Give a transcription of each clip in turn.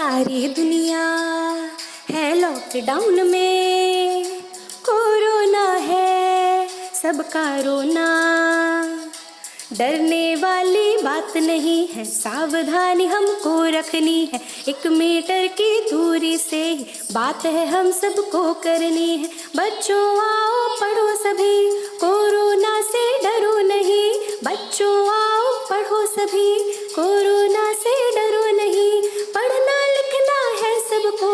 सारी दुनिया है लॉकडाउन में, कोरोना है सबका रोना। डरने वाली बात नहीं है, सावधानी हमको रखनी है। 1 मीटर की दूरी से ही बात है हम सबको करनी है। बच्चों आओ पढ़ो सभी, कोरोना से डरो नहीं। बच्चों आओ पढ़ो सभी, कोरोना से डरो नहीं। पढ़ना लिखना है सबको,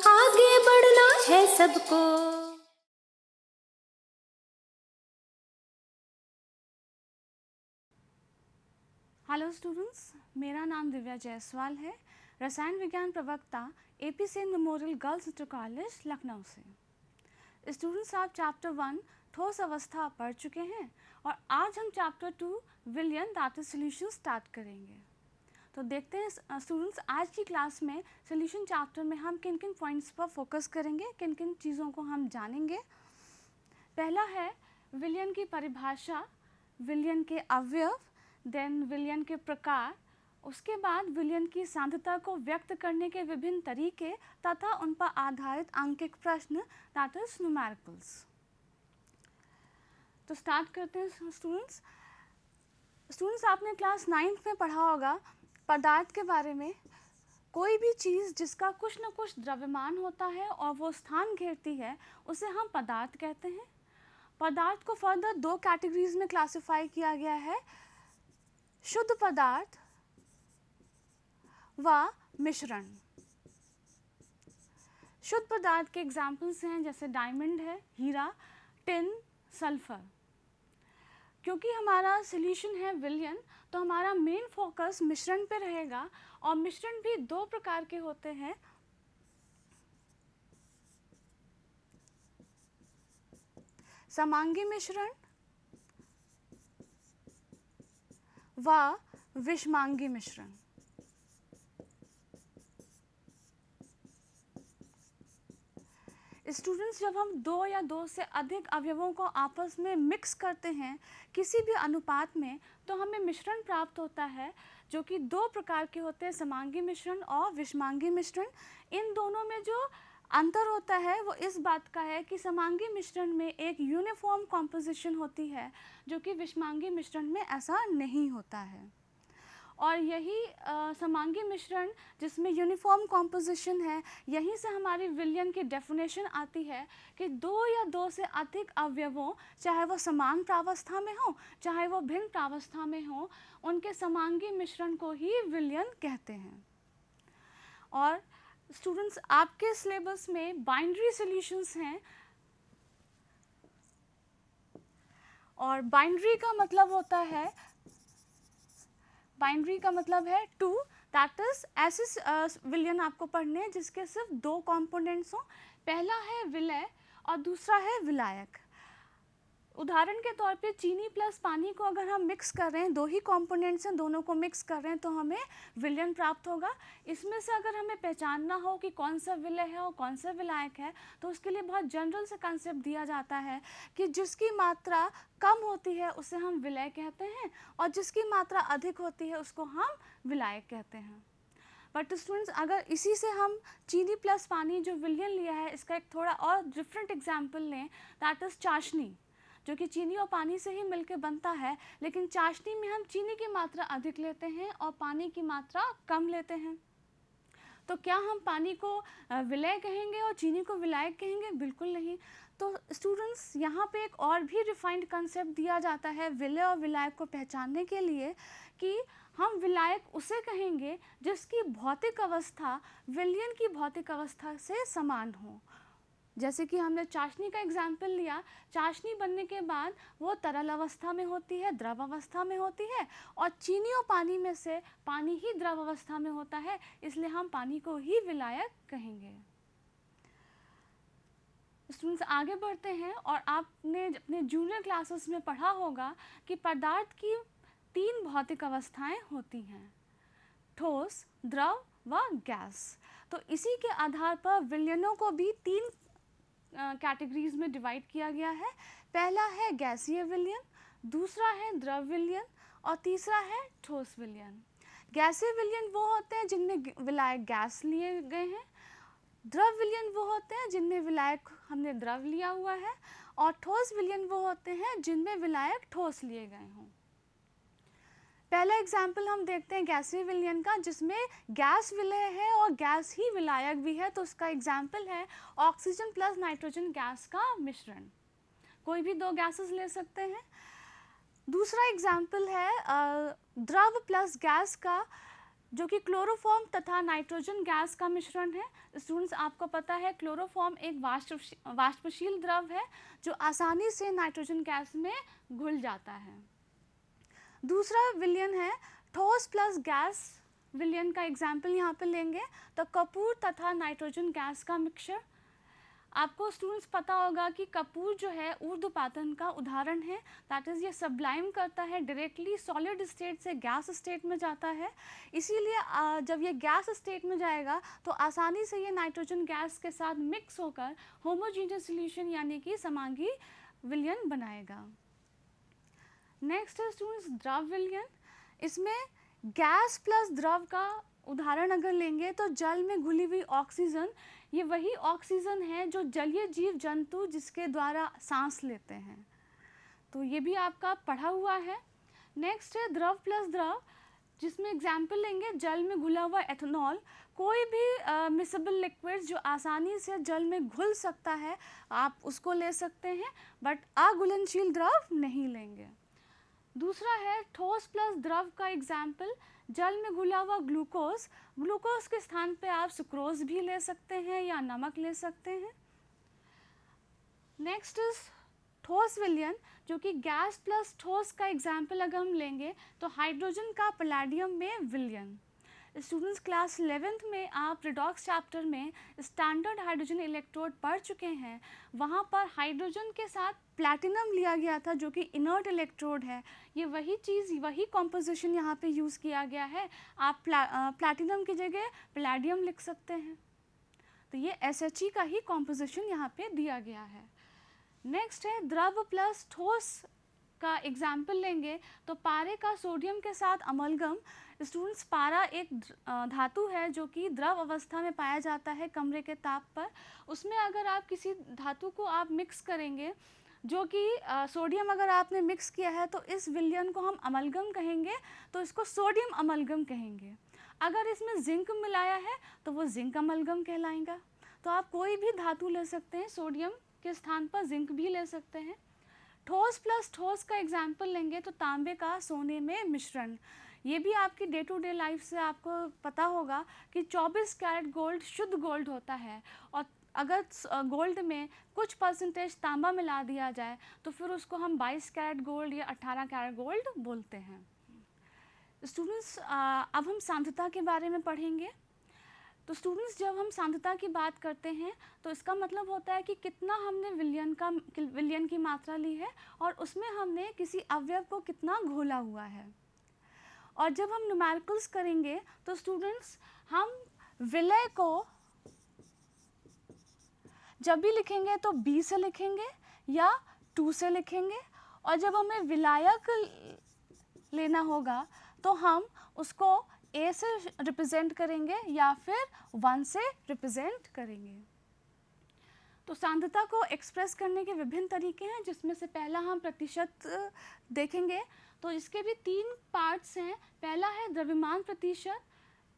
आगे बढ़ना है सबको। हेलो स्टूडेंट्स, मेरा नाम दिव्या जायसवाल है, रसायन विज्ञान प्रवक्ता AP Sen memorial girls inter college Lucknow से। स्टूडेंट्स, आप चैप्टर 1 ठोस अवस्था पढ़ चुके हैं और आज हम चैप्टर 2 विलयन दैट इज सॉल्यूशन स्टार्ट करेंगे। तो देखते हैं स्टूडेंट्स, आज की क्लास में सॉल्यूशन चैप्टर में हम किन किन पॉइंट्स पर फोकस करेंगे, किन किन चीज़ों को हम जानेंगे। पहला है विलयन की परिभाषा, विलयन के अवयव, देन विलयन के प्रकार, उसके बाद विलयन की सांद्रता को व्यक्त करने के विभिन्न तरीके तथा उन पर आधारित अंकित प्रश्न दैट इज न्यूमेरिकल्स। तो स्टार्ट करते हैं स्टूडेंट्स। आपने क्लास 9th में पढ़ा होगा पदार्थ के बारे में। कोई भी चीज़ जिसका कुछ न कुछ द्रव्यमान होता है और वो स्थान घेरती है, उसे हम पदार्थ कहते हैं। पदार्थ को फर्दर 2 कैटेगरीज में क्लासिफाई किया गया है, शुद्ध पदार्थ व मिश्रण। शुद्ध पदार्थ के एग्जाम्पल्स हैं जैसे डायमंड है, हीरा, टिन, सल्फर। क्योंकि हमारा सॉल्यूशन है विलयन, तो हमारा मेन फोकस मिश्रण पे रहेगा। और मिश्रण भी 2 प्रकार के होते हैं, समांगी मिश्रण व विषमांगी मिश्रण। स्टूडेंट्स, जब हम 2 या 2 से अधिक अवयवों को आपस में मिक्स करते हैं किसी भी अनुपात में, तो हमें मिश्रण प्राप्त होता है, जो कि 2 प्रकार के होते हैं, समांगी मिश्रण और विषमांगी मिश्रण। इन दोनों में जो अंतर होता है वो इस बात का है कि समांगी मिश्रण में एक यूनिफॉर्म कॉम्पोजिशन होती है, जो कि विषमांगी मिश्रण में ऐसा नहीं होता है। और यही समांगी मिश्रण जिसमें यूनिफॉर्म कॉम्पोजिशन है, यहीं से हमारी विलयन की डेफिनेशन आती है कि 2 या 2 से अधिक अवयवों, चाहे वो समान प्रावस्था में हो चाहे वो भिन्न प्रावस्था में हो, उनके समांगी मिश्रण को ही विलयन कहते हैं। और स्टूडेंट्स, आपके सिलेबस में बाइनरी सॉल्यूशंस हैं, और बाइनरी का मतलब है 2, दैट इज ऐसे विलयन आपको पढ़ने हैं जिसके सिर्फ 2 कंपोनेंट्स हों। पहला है विलय और दूसरा है विलायक। उदाहरण के तौर पे चीनी प्लस पानी को अगर हम मिक्स कर रहे हैं, 2 ही कंपोनेंट्स हैं, दोनों को मिक्स कर रहे हैं, तो हमें विलयन प्राप्त होगा। इसमें से अगर हमें पहचानना हो कि कौन सा विलय है और कौन सा विलायक है, तो उसके लिए बहुत जनरल से कंसेप्ट दिया जाता है कि जिसकी मात्रा कम होती है उसे हम विलय कहते हैं और जिसकी मात्रा अधिक होती है उसको हम विलायक कहते हैं। बट स्टूडेंट्स, अगर इसी से हम चीनी प्लस पानी जो विलयन लिया है, इसका एक थोड़ा और डिफरेंट एग्जाम्पल लें, दैट इज़ चाशनी, जो कि चीनी और पानी से ही मिलकर बनता है, लेकिन चाशनी में हम चीनी की मात्रा अधिक लेते हैं और पानी की मात्रा कम लेते हैं। तो क्या हम पानी को विलय कहेंगे और चीनी को विलायक कहेंगे? बिल्कुल नहीं। तो स्टूडेंट्स, यहाँ पे एक और भी रिफाइंड कंसेप्ट दिया जाता है विलय और विलायक को पहचानने के लिए, कि हम विलायक उसे कहेंगे जिसकी भौतिक अवस्था विलयन की भौतिक अवस्था से समान हो। जैसे कि हमने चाशनी का एग्जाम्पल लिया, चाशनी बनने के बाद वो तरल अवस्था में होती है, द्रव अवस्था में होती है, और चीनी और पानी में से पानी ही द्रव अवस्था में होता है, इसलिए हम पानी को ही विलायक कहेंगे। स्टूडेंट्स, आगे बढ़ते हैं, और आपने अपने जूनियर क्लासेस में पढ़ा होगा कि पदार्थ की 3 भौतिक अवस्थाएं होती हैं, ठोस, द्रव व गैस। तो इसी के आधार पर विलयनों को भी 3 कैटेगरीज में डिवाइड किया गया है। पहला है गैसीय विलयन, दूसरा है द्रव विलयन और तीसरा है ठोस विलयन। गैसीय विलयन वो होते हैं जिनमें विलायक गैस लिए गए हैं, द्रव विलयन वो होते हैं जिनमें विलायक हमने द्रव लिया हुआ है, और ठोस विलयन वो होते हैं जिनमें विलायक ठोस लिए गए हों। पहला एग्जाम्पल हम देखते हैं गैसीय विलयन का, जिसमें गैस विलय है और गैस ही विलायक भी है। तो उसका एग्जाम्पल है ऑक्सीजन प्लस नाइट्रोजन गैस का मिश्रण। कोई भी दो गैसेस ले सकते हैं। दूसरा एग्जाम्पल है द्रव प्लस गैस का, जो कि क्लोरोफॉर्म तथा नाइट्रोजन गैस का मिश्रण है। स्टूडेंट्स, आपको पता है क्लोरोफॉर्म एक वाष्पशील द्रव है जो आसानी से नाइट्रोजन गैस में घुल जाता है। दूसरा विलयन है ठोस प्लस गैस विलयन का एग्जाम्पल यहाँ पे लेंगे तो कपूर तथा नाइट्रोजन गैस का मिक्सचर। आपको स्टूडेंट्स पता होगा कि कपूर जो है ऊर्ध्वपातन का उदाहरण है, दैट इज़ ये सब्लाइम करता है, डायरेक्टली सॉलिड स्टेट से गैस स्टेट में जाता है। इसीलिए जब ये गैस स्टेट में जाएगा तो आसानी से ये नाइट्रोजन गैस के साथ मिक्स होकर होमोजीनियस सॉल्यूशन यानी कि समांगी विलयन बनाएगा। नेक्स्ट है स्टूडेंट्स द्रव विलयन। इसमें गैस प्लस द्रव का उदाहरण अगर लेंगे तो जल में घुली हुई ऑक्सीजन, ये वही ऑक्सीजन है जो जलीय जीव जंतु जिसके द्वारा सांस लेते हैं, तो ये भी आपका पढ़ा हुआ है। नेक्स्ट है द्रव प्लस द्रव, जिसमें एग्जाम्पल लेंगे जल में घुला हुआ एथेनॉल। कोई भी मिसेबल लिक्विड जो आसानी से जल में घुल सकता है आप उसको ले सकते हैं, बट अघुलनशील द्रव नहीं लेंगे। दूसरा है ठोस प्लस द्रव का एग्जाम्पल, जल में घुला हुआ ग्लूकोज। ग्लूकोज के स्थान पे आप सुक्रोज भी ले सकते हैं या नमक ले सकते हैं। नेक्स्ट इज ठोस विलयन, जो कि गैस प्लस ठोस का एग्जाम्पल अगर हम लेंगे तो हाइड्रोजन का पैलेडियम में विलयन। स्टूडेंट्स, क्लास 11th में आप रिडॉक्स चैप्टर में स्टैंडर्ड हाइड्रोजन इलेक्ट्रोड पढ़ चुके हैं। वहाँ पर हाइड्रोजन के साथ प्लैटिनम लिया गया था जो कि इनर्ट इलेक्ट्रोड है। ये वही चीज़, वही कॉम्पोजिशन यहाँ पे यूज़ किया गया है। आप प्लैटिनम की जगह पैलेडियम लिख सकते हैं। तो ये SHE का ही कॉम्पोजिशन यहाँ पे दिया गया है। नेक्स्ट है द्रव प्लस ठोस का एग्जाम्पल लेंगे तो पारे का सोडियम के साथ अमलगम। स्टूडेंट्स, पारा एक धातु है जो कि द्रव अवस्था में पाया जाता है कमरे के ताप पर। उसमें अगर आप किसी धातु को आप मिक्स करेंगे, जो कि सोडियम अगर आपने मिक्स किया है तो इस विलयन को हम अमलगम कहेंगे, तो इसको सोडियम अमलगम कहेंगे। अगर इसमें जिंक मिलाया है तो वो जिंक अमलगम कहलाएगा। तो आप कोई भी धातु ले सकते हैं, सोडियम के स्थान पर जिंक भी ले सकते हैं। ठोस प्लस ठोस का एग्जाम्पल लेंगे तो तांबे का सोने में मिश्रण। ये भी आपकी डे टू डे लाइफ से आपको पता होगा कि 24 कैरेट गोल्ड शुद्ध गोल्ड होता है, और अगर गोल्ड में कुछ परसेंटेज तांबा मिला दिया जाए तो फिर उसको हम 22 कैरेट गोल्ड या 18 कैरेट गोल्ड बोलते हैं। स्टूडेंट्स, अब हम सांद्रता के बारे में पढ़ेंगे। तो स्टूडेंट्स, जब हम सांद्रता की बात करते हैं तो इसका मतलब होता है कि कितना हमने विलयन की मात्रा ली है और उसमें हमने किसी अवयव को कितना घोला हुआ है। और जब हम न्यूमेरिकल्स करेंगे तो स्टूडेंट्स, हम विलय को जब भी लिखेंगे तो B से लिखेंगे या 2 से लिखेंगे, और जब हमें विलायक लेना होगा तो हम उसको A से रिप्रेजेंट करेंगे या फिर 1 से रिप्रेजेंट करेंगे। तो सांद्रता को एक्सप्रेस करने के विभिन्न तरीके हैं, जिसमें से पहला हम प्रतिशत देखेंगे। तो इसके भी 3 पार्ट्स हैं। पहला है द्रव्यमान प्रतिशत,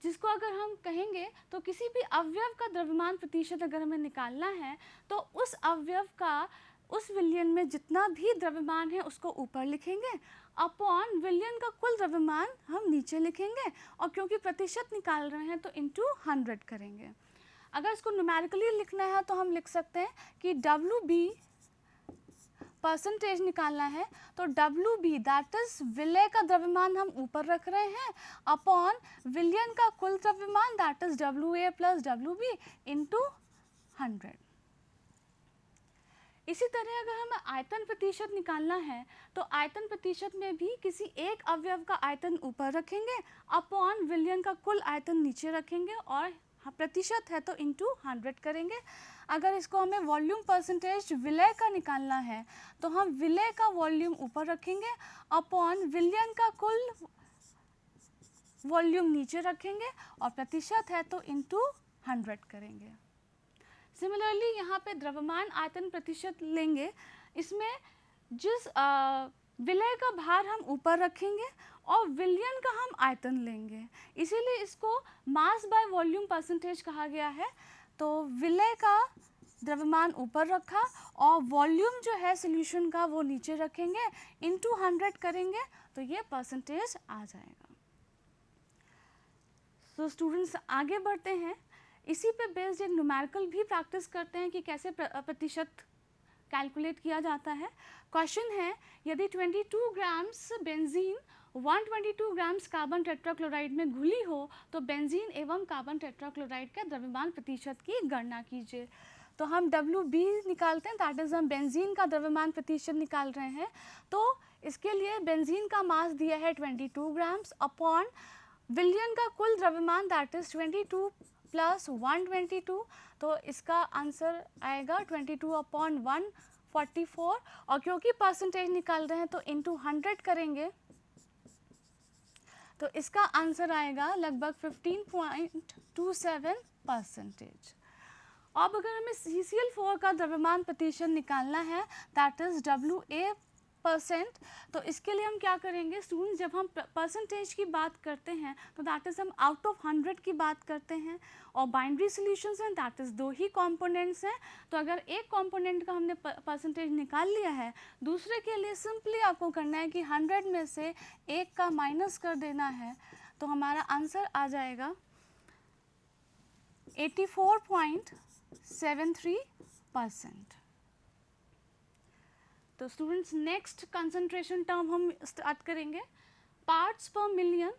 जिसको अगर हम कहेंगे तो किसी भी अवयव का द्रव्यमान प्रतिशत अगर हमें निकालना है तो उस अवयव का उस विलयन में जितना भी द्रव्यमान है उसको ऊपर लिखेंगे, अपॉन विलयन का कुल द्रव्यमान हम नीचे लिखेंगे, और क्योंकि प्रतिशत निकाल रहे हैं तो इंटू 100 करेंगे। अगर इसको न्यूमेरिकली लिखना है तो हम लिख सकते हैं कि WB परसेंटेज निकालना है तो WB दैट इज विलय का द्रव्यमान हम ऊपर रख रहे हैं, अपॉन विलयन का कुल द्रव्यमान that is WA plus WB into 100। इसी तरह अगर हमें आयतन प्रतिशत निकालना है तो आयतन प्रतिशत में भी किसी एक अवयव का आयतन ऊपर रखेंगे, अपॉन विलयन का कुल आयतन नीचे रखेंगे, और प्रतिशत है तो इंटू 100 करेंगे। अगर इसको हमें वॉल्यूम परसेंटेज विलय का निकालना है तो हम विलय का वॉल्यूम ऊपर रखेंगे, अपॉन विलयन का कुल वॉल्यूम नीचे रखेंगे और प्रतिशत है तो इंटू 100 करेंगे। सिमिलरली यहाँ पे द्रव्यमान आयतन प्रतिशत लेंगे, इसमें जिस विलय का भार हम ऊपर रखेंगे और विलयन का हम आयतन लेंगे, इसीलिए इसको मास बाय वॉल्यूम परसेंटेज कहा गया है। तो विलय का द्रव्यमान ऊपर रखा और वॉल्यूम जो है सॉल्यूशन का वो नीचे रखेंगे, इंटू 100 करेंगे तो ये परसेंटेज आ जाएगा। तो स्टूडेंट्स आगे बढ़ते हैं, इसी पे बेस्ड एक न्यूमेरिकल भी प्रैक्टिस करते हैं कि कैसे प्रतिशत कैलकुलेट किया जाता है। क्वेश्चन है, यदि 22 grams benzene 122 grams carbon tetrachloride में घुली हो तो बेंजीन एवं कार्बन टेट्राक्लोराइड का द्रव्यमान प्रतिशत की गणना कीजिए। तो हम WB निकालते हैं, दैट इज़ हम बेंजीन का द्रव्यमान प्रतिशत निकाल रहे हैं। तो इसके लिए बेंजीन का मास दिया है 22 ग्राम्स अपॉन विलयन का कुल द्रव्यमान दैट इज़ 22 प्लस 122, तो इसका आंसर आएगा 22 अपॉन 144, और क्योंकि परसेंटेज निकाल रहे हैं तो इंटू 100 करेंगे तो इसका आंसर आएगा लगभग 15.27%। अब अगर हमें CCl4 का द्रव्यमान प्रतिशत निकालना है दैट इज़ WA%, तो इसके लिए हम क्या करेंगे स्टूडेंट्स, जब हम परसेंटेज की बात करते हैं तो दैट इज़ हम आउट ऑफ 100 की बात करते हैं, और बाइनरी सॉल्यूशंस हैं दैट इज़ 2 ही कंपोनेंट्स हैं। तो अगर एक कंपोनेंट का हमने परसेंटेज निकाल लिया है, दूसरे के लिए सिंपली आपको करना है कि 100 में से 1 का माइनस कर देना है, तो हमारा आंसर आ जाएगा 84.73%। तो स्टूडेंट्स नेक्स्ट कंसंट्रेशन टर्म हम स्टार्ट करेंगे, पार्ट्स पर मिलियन,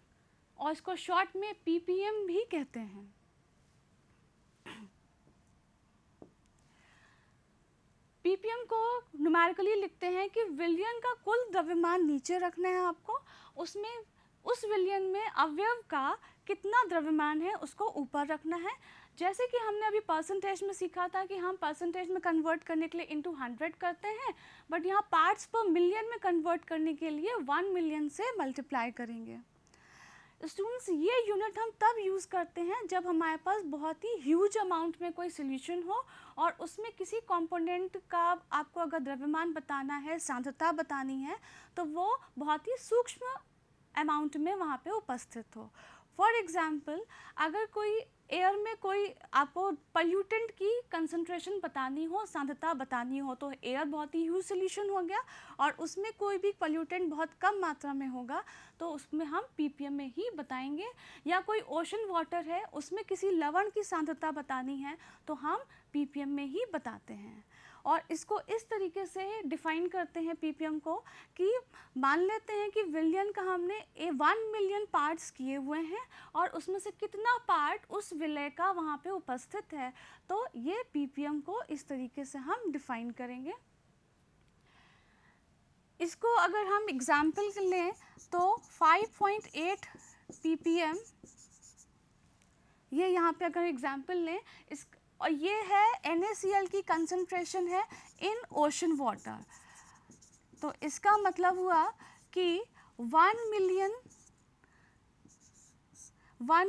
और इसको शॉर्ट में ppm भी कहते हैं। ppm को न्यूमेरिकली लिखते हैं कि विलयन का कुल द्रव्यमान नीचे रखना है आपको, उसमें उस विलयन में अवयव का कितना द्रव्यमान है उसको ऊपर रखना है। जैसे कि हमने अभी परसेंटेज में सीखा था कि हम परसेंटेज में कन्वर्ट करने के लिए इंटू 100 करते हैं, बट यहाँ पार्ट्स पर मिलियन में कन्वर्ट करने के लिए 1 मिलियन से मल्टीप्लाई करेंगे। स्टूडेंट्स ये यूनिट हम तब यूज़ करते हैं जब हमारे पास बहुत ही ह्यूज अमाउंट में कोई सॉल्यूशन हो और उसमें किसी कंपोनेंट का आपको अगर द्रव्यमान बताना है, सांद्रता बतानी है, तो वो बहुत ही सूक्ष्म अमाउंट में वहाँ पे उपस्थित हो। फॉर एग्ज़ाम्पल, अगर कोई एयर में कोई आपको पल्यूटेंट की कंसंट्रेशन बतानी हो, सांद्रता बतानी हो, तो एयर बहुत ही ह्यूज सॉल्यूशन हो गया और उसमें कोई भी पल्यूटेंट बहुत कम मात्रा में होगा तो उसमें हम ppm में ही बताएंगे। या कोई ओशन वाटर है, उसमें किसी लवण की सांद्रता बतानी है तो हम ppm में ही बताते हैं। और इसको इस तरीके से डिफ़ाइन करते हैं ppm को कि मान लेते हैं कि विलयन का हमने 1 मिलियन पार्ट्स किए हुए हैं और उसमें से कितना पार्ट उस विलय का वहाँ पे उपस्थित है, तो ये ppm को इस तरीके से हम डिफ़ाइन करेंगे। इसको अगर हम एग्जाम्पल लें तो 5.8 ppm, ये यहाँ पे अगर एग्जाम्पल लें इस, और ये है NaCl की कंसंट्रेशन है इन ओशन वाटर, तो इसका मतलब हुआ कि 1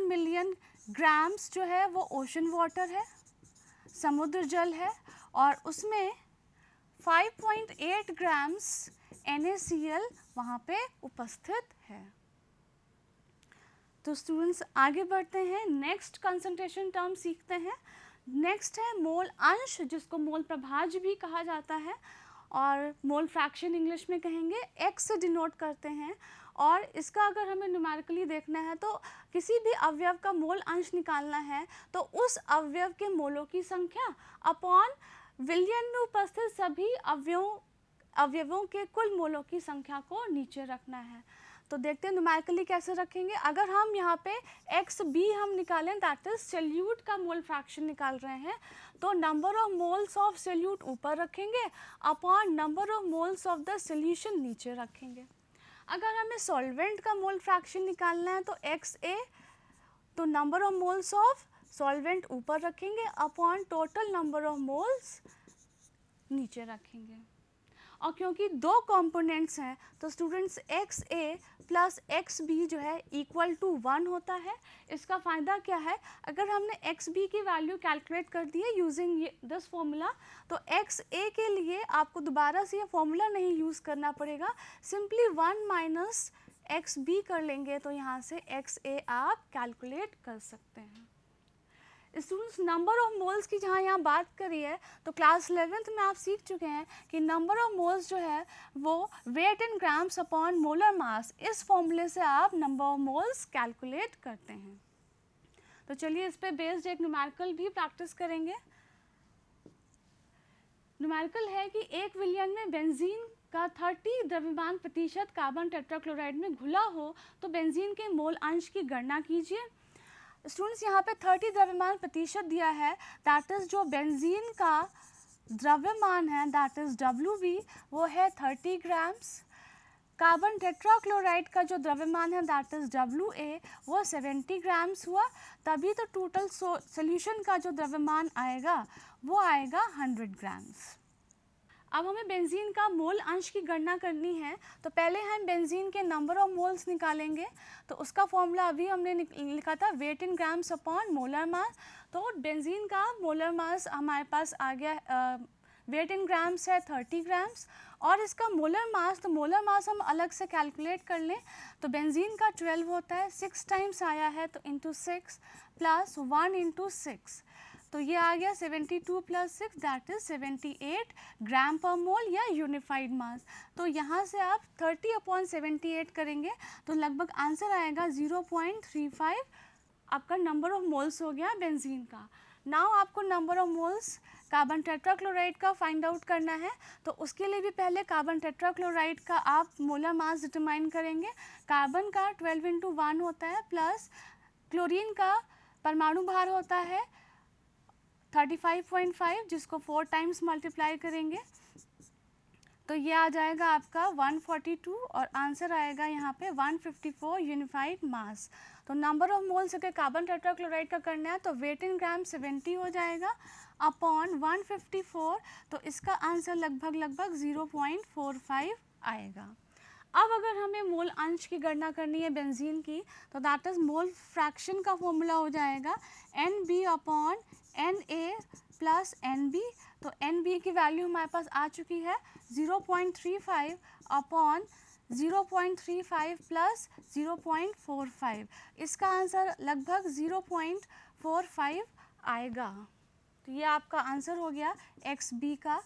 मिलियन ग्राम्स जो है वो ओशन वाटर है, समुद्र जल है, और उसमें 5.8 ग्राम्स NaCl वहाँ पे उपस्थित है। तो स्टूडेंट्स आगे बढ़ते हैं, नेक्स्ट कंसंट्रेशन टर्म सीखते हैं। नेक्स्ट है मोल अंश, जिसको मोल प्रभाज्य भी कहा जाता है, और मोल फ्रैक्शन इंग्लिश में कहेंगे, x से डिनोट करते हैं। और इसका अगर हमें न्यूमेरिकली देखना है तो किसी भी अवयव का मोल अंश निकालना है तो उस अवयव के मोलों की संख्या अपॉन विलयन में उपस्थित सभी अवयवों के कुल मोलों की संख्या को नीचे रखना है। तो देखते हैं न्यूमेरिकली कैसे रखेंगे। अगर हम यहाँ पे XB हम निकालें, दैट इज सोल्यूट का मोल फ्रैक्शन निकाल रहे हैं, तो number of moles of solute ऊपर रखेंगे upon number of moles of the solution नीचे रखेंगे। अगर हमें सॉल्वेंट का मोल फ्रैक्शन निकालना है तो XA, तो number of moles of solvent ऊपर रखेंगे upon total number of moles नीचे रखेंगे। और क्योंकि 2 कंपोनेंट्स हैं तो students XA plus X B जो है इक्वल टू 1 होता है। इसका फ़ायदा क्या है, अगर हमने एक्स बी की वैल्यू कैलकुलेट कर दी है यूजिंग दिस फॉर्मूला, तो एक्स ए के लिए आपको दोबारा से ये फॉर्मूला नहीं यूज़ करना पड़ेगा, सिंपली 1 माइनस एक्स बी कर लेंगे, तो यहाँ से एक्स ए आप कैलकुलेट कर सकते हैं। स्टूडेंट्स, नंबर ऑफ मोल्स की जहाँ यहाँ बात करी है, तो क्लास 11th में आप सीख चुके हैं कि नंबर ऑफ मोल्स जो है वो weight in grams upon molar mass, इस फॉर्मूले से आप नंबर ऑफ मोल्स कैलकुलेट करते हैं। तो चलिए इस पे बेस्ड एक न्यूमेरिकल भी प्रैक्टिस करेंगे। न्यूमेरिकल है कि 1 विलियन में बेंजीन का 30 द्रव्यमान प्रतिशत कार्बन टेट्राक्लोराइड में घुला हो तो बेंजीन के मोल अंश की गणना कीजिए। स्टूडेंट्स, यहाँ पे 30 द्रव्यमान प्रतिशत दिया है, दैट इज़ जो बेंजीन का द्रव्यमान है दैट इज़ WB, वो है 30 ग्राम्स। कार्बन टेट्राक्लोराइड का जो द्रव्यमान है दैट इज़ WA, वो 70 ग्राम्स हुआ, तभी तो टोटल सोल्यूशन का जो द्रव्यमान आएगा वो आएगा 100 ग्राम्स। अब हमें बेंजीन का मोल अंश की गणना करनी है, तो पहले हम बेंजीन के नंबर ऑफ मोल्स निकालेंगे। तो उसका फॉर्मूला अभी हमने लिखा था weight in grams upon molar mass. तो बेंजीन का मोलर मास हमारे पास आ गया, वेट इन ग्राम्स है 30 ग्राम्स, और इसका मोलर मास, तो मोलर मास हम अलग से कैलकुलेट कर लें, तो बेंजीन का 12 होता है, 6 टाइम्स आया है तो इंटू 6 प्लस 1 इंटू 6, तो ये आ गया 72 प्लस 6 दैट इज़ 78 ग्राम पर मोल या यूनिफाइड मास। तो यहाँ से आप 30 अपॉन 78 करेंगे तो लगभग आंसर आएगा 0.35, आपका नंबर ऑफ मोल्स हो गया बेंजीन का। नाउ आपको number of moles carbon tetrachloride का फाइंड आउट करना है, तो उसके लिए भी पहले कार्बन टेट्राक्लोराइड का आप मोलर मास डिटरमाइन करेंगे। कार्बन का 12 इंटू 1 होता है, प्लस क्लोरीन का परमाणु भार होता है 35.5, जिसको 4 टाइम्स मल्टीप्लाई करेंगे तो ये आ जाएगा आपका 142, और आंसर आएगा यहाँ पे 154 यूनिफाइड मास। तो नंबर ऑफ मोल्स अगर कार्बन टेट्राक्लोराइड का करना है तो वेट इन ग्राम 70 हो जाएगा अपॉन 154, तो इसका आंसर लगभग 0.45 आएगा। अब अगर हमें मोल अंश की गणना करनी है बेंजीन की, तो दैट इज़ मोल फ्रैक्शन का फॉर्मूला हो जाएगा NB upon Na plus NB। तो NB की वैल्यू हमारे पास आ चुकी है 0.35 अपॉन 0.35 प्लस 0.45, इसका आंसर लगभग 0.45 आएगा। तो ये आपका आंसर हो गया XB का।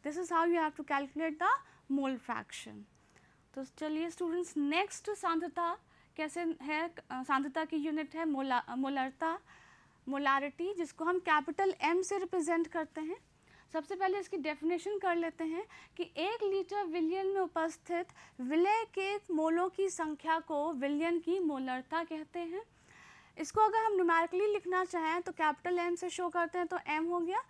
This is how you have to calculate the mole fraction. तो चलिए स्टूडेंट्स, नेक्स्ट सांद्रता कैसे है, सांद्रता की यूनिट है मोलरता, मोलारिटी, जिसको हम कैपिटल M से रिप्रेजेंट करते हैं। सबसे पहले इसकी डेफिनेशन कर लेते हैं कि 1 लीटर विलियन में उपस्थित विलय के मोलों की संख्या को विलियन की मोलरता कहते हैं। इसको अगर हम न्यूमेरिकली लिखना चाहें तो कैपिटल M से शो करते हैं, तो M हो गया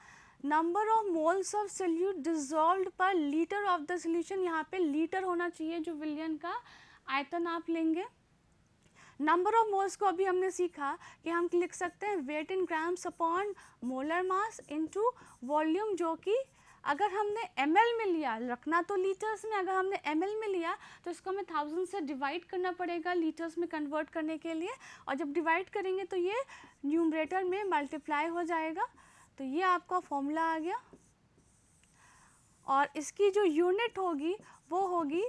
number of moles of solute dissolved पर लीटर ऑफ द सोल्यूशन, यहाँ पे लीटर होना चाहिए जो विलियन का आयतन आप लेंगे। नंबर ऑफ मोल्स को अभी हमने सीखा कि हम लिख सकते हैं weight in grams upon molar mass into volume, जो कि अगर हमने ml में लिया, रखना तो लीटर्स में, अगर हमने ml में लिया तो इसको हमें 1000 से डिवाइड करना पड़ेगा लीटर्स में कन्वर्ट करने के लिए, और जब डिवाइड करेंगे तो ये न्यूमरेटर में मल्टीप्लाई हो जाएगा। तो ये आपका फॉर्मूला आ गया, और इसकी जो यूनिट होगी वो होगी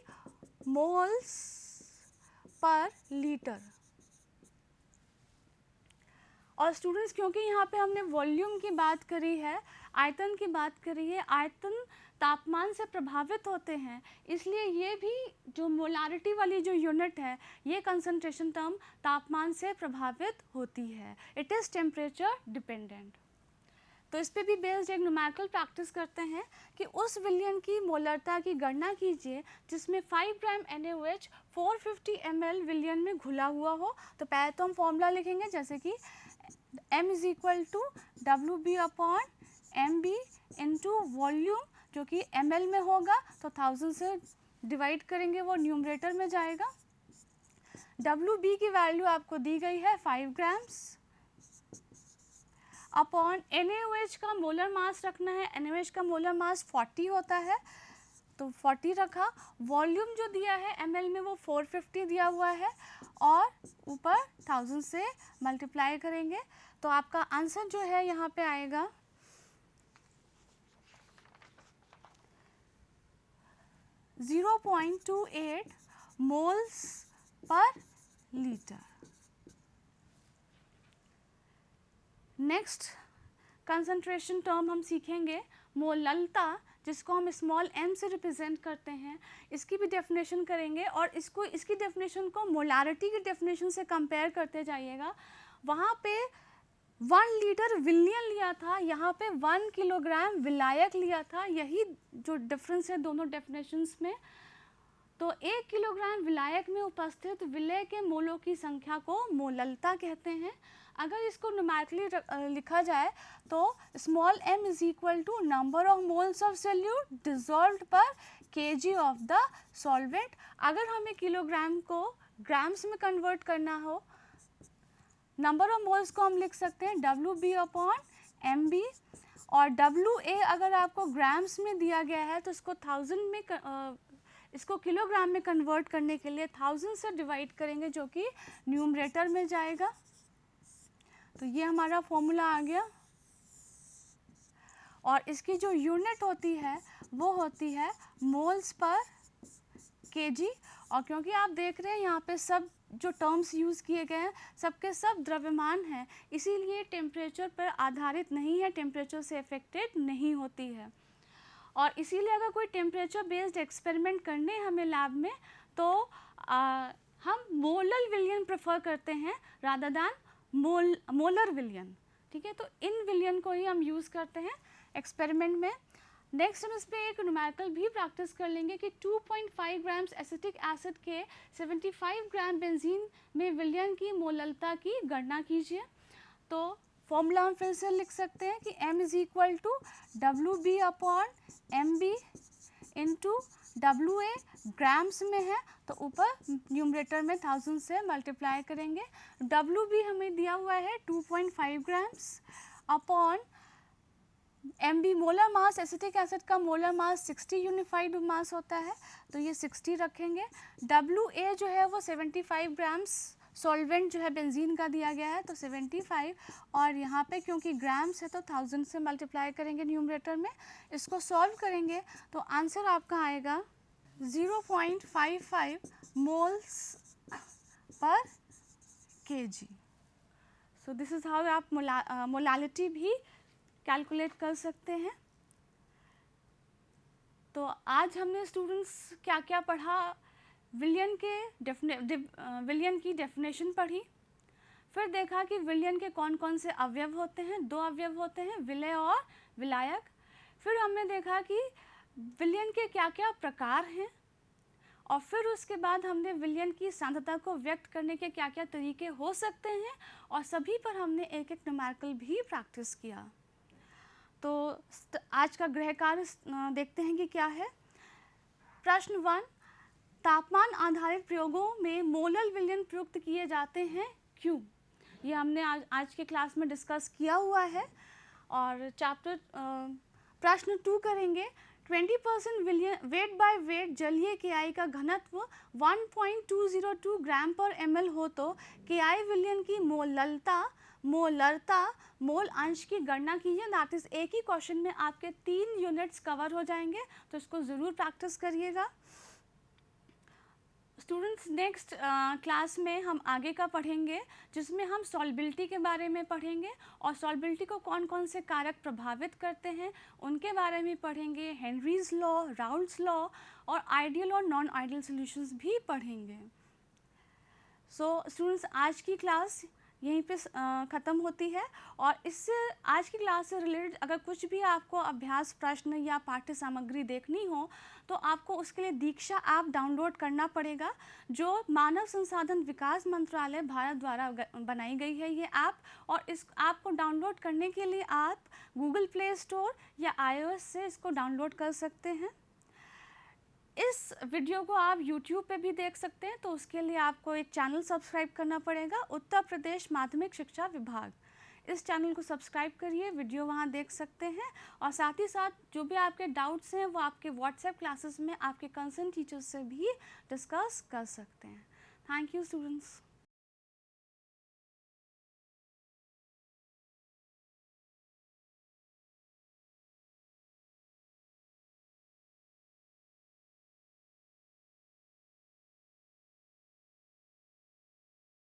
मोल्स पर लीटर। और स्टूडेंट्स, क्योंकि यहाँ पे हमने वॉल्यूम की बात करी है, आयतन की बात करी है, आयतन तापमान से प्रभावित होते हैं, इसलिए ये भी जो मोलारिटी वाली जो यूनिट है, ये कंसंट्रेशन टर्म तापमान से प्रभावित होती है, इट इज़ टेम्परेचर डिपेंडेंट। तो इस पे भी बेस्ड एक न्यूमेरिकल प्रैक्टिस करते हैं कि उस विलियन की मोलरता की गणना कीजिए जिसमें 5 ग्राम NaOH 450 ml विलियन में घुला हुआ हो। तो पहले तो हम फॉर्मूला लिखेंगे, जैसे कि M is equal to WB upon MB into volume, जो कि ml में होगा तो 1000 से डिवाइड करेंगे, वो न्यूमरेटर में जाएगा। WB की वैल्यू आपको दी गई है 5 ग्राम्स अपॉन NaOH का मोलर मास रखना है, NaOH का मोलर मास 40 होता है, तो 40 रखा। वॉल्यूम जो दिया है ml में वो 450 दिया हुआ है और ऊपर 1000 से मल्टीप्लाई करेंगे तो आपका आंसर जो है यहाँ पे आएगा 0.28 moles per litre. Next concentration term हम सीखेंगे मोललता, जिसको हम स्मॉल m से रिप्रेजेंट करते हैं। इसकी भी डेफिनेशन करेंगे और इसकी डेफिनेशन को मोलारिटी की डेफिनेशन से कंपेयर करते जाइएगा। वहाँ पे 1 लीटर विलियन लिया था, यहाँ पे 1 किलोग्राम विलायक लिया था। यही जो डिफरेंस है दोनों डेफिनेशंस में। तो 1 किलोग्राम विलायक में उपस्थित विलय के मोलों की संख्या को मोललता कहते हैं। अगर इसको न्यूमेरिकली लिखा जाए तो small m is equal to number of moles of solute dissolved पर kg ऑफ द सॉल्वेंट। अगर हमें किलोग्राम को ग्राम्स में कन्वर्ट करना हो, नंबर ऑफ मोल्स को हम लिख सकते हैं WB अपॉन MB, और WA अगर आपको ग्राम्स में दिया गया है तो इसको 1000 में इसको किलोग्राम में कन्वर्ट करने के लिए 1000 से डिवाइड करेंगे, जो कि न्यूमरेटर में जाएगा। तो ये हमारा फॉर्मूला आ गया और इसकी जो यूनिट होती है वो होती है मोल्स पर केजी। और क्योंकि आप देख रहे हैं यहाँ पे सब जो टर्म्स यूज़ किए गए हैं सबके सब द्रव्यमान हैं, इसीलिए टेम्परेचर पर आधारित नहीं है, टेम्परेचर से अफेक्टेड नहीं होती है। और इसीलिए अगर कोई टेम्परेचर बेस्ड एक्सपेरिमेंट करने हमें लैब में तो हम मोलल विलियन प्रेफर करते हैं रादर दैन मोलर विलियन। ठीक है, तो इन विलियन को ही हम यूज़ करते हैं एक्सपेरिमेंट में। नेक्स्ट हम इस पर एक न्यूमेरिकल भी प्रैक्टिस कर लेंगे कि 2.5 ग्राम्स एसिटिक एसिड के 75 ग्राम बेंजीन में विलियन की मोललता की गणना कीजिए। तो फॉर्मूला हम फिर से लिख सकते हैं कि m is equal to WB upon MB into WA grams में है तो ऊपर न्यूमरेटर में 1000 से मल्टीप्लाई करेंगे। WB हमें दिया हुआ है 2.5 grams upon MB molar mass, acetic acid का मोलर मास 60 यूनिफाइड मास होता है तो ये 60 रखेंगे। WA जो है वो 75 ग्राम्स सॉल्वेंट जो है बेंजीन का दिया गया है तो 75, और यहाँ पे क्योंकि ग्राम्स है तो 1000 से मल्टीप्लाई करेंगे न्यूमरेटर में। इसको सॉल्व करेंगे तो आंसर आपका आएगा 0.55 moles per kg। So this is how आप मोलालिटी भी कैलकुलेट कर सकते हैं। तो आज हमने स्टूडेंट्स क्या क्या पढ़ा, विलियन की डेफिनेशन पढ़ी, फिर देखा कि विलियन के कौन कौन से अवयव होते हैं। 2 अवयव होते हैं, विलय और विलायक। फिर हमने देखा कि विलियन के क्या क्या प्रकार हैं, और फिर उसके बाद हमने विलियन की सांद्रता को व्यक्त करने के क्या क्या तरीके हो सकते हैं, और सभी पर हमने एक एक न्यूमेरिकल भी प्रैक्टिस किया। तो आज का गृह कार्य देखते हैं कि क्या है। प्रश्न 1, तापमान आधारित प्रयोगों में मोलल विलियन प्रयुक्त किए जाते हैं क्यों? ये हमने आज के क्लास में डिस्कस किया हुआ है। और प्रश्न 2 करेंगे, 20% वेट बाय वेट जलीय KI का घनत्व 1.202 ग्राम पर ml हो तो KI विलियन की मोलरता मोल अंश की गणना कीजिए। दैट इज एक ही क्वेश्चन में आपके 3 यूनिट्स कवर हो जाएंगे, तो इसको ज़रूर प्रैक्टिस करिएगा। स्टूडेंट्स नेक्स्ट क्लास में हम आगे का पढ़ेंगे, जिसमें हम सॉल्बिलिटी के बारे में पढ़ेंगे और सॉल्बिलिटी को कौन कौन से कारक प्रभावित करते हैं उनके बारे में पढ़ेंगे। हेनरीज लॉ, राउल्ट्स लॉ और आइडियल और नॉन आइडियल सॉल्यूशंस भी पढ़ेंगे। सो स्टूडेंट्स आज की क्लास यहीं पे ख़त्म होती है, और इससे आज की क्लास से रिलेटेड अगर कुछ भी आपको अभ्यास प्रश्न या पाठ्य सामग्री देखनी हो तो आपको उसके लिए दीक्षा ऐप डाउनलोड करना पड़ेगा, जो मानव संसाधन विकास मंत्रालय भारत द्वारा बनाई गई है ये ऐप। और इस ऐप को डाउनलोड करने के लिए आप गूगल प्ले स्टोर या iOS से इसको डाउनलोड कर सकते हैं। इस वीडियो को आप YouTube पे भी देख सकते हैं, तो उसके लिए आपको एक चैनल सब्सक्राइब करना पड़ेगा, उत्तर प्रदेश माध्यमिक शिक्षा विभाग। इस चैनल को सब्सक्राइब करिए, वीडियो वहाँ देख सकते हैं। और साथ ही साथ जो भी आपके डाउट्स हैं वो आपके व्हाट्सएप क्लासेस में आपके कंसर्न टीचर्स से भी डिस्कस कर सकते हैं। Thank you students.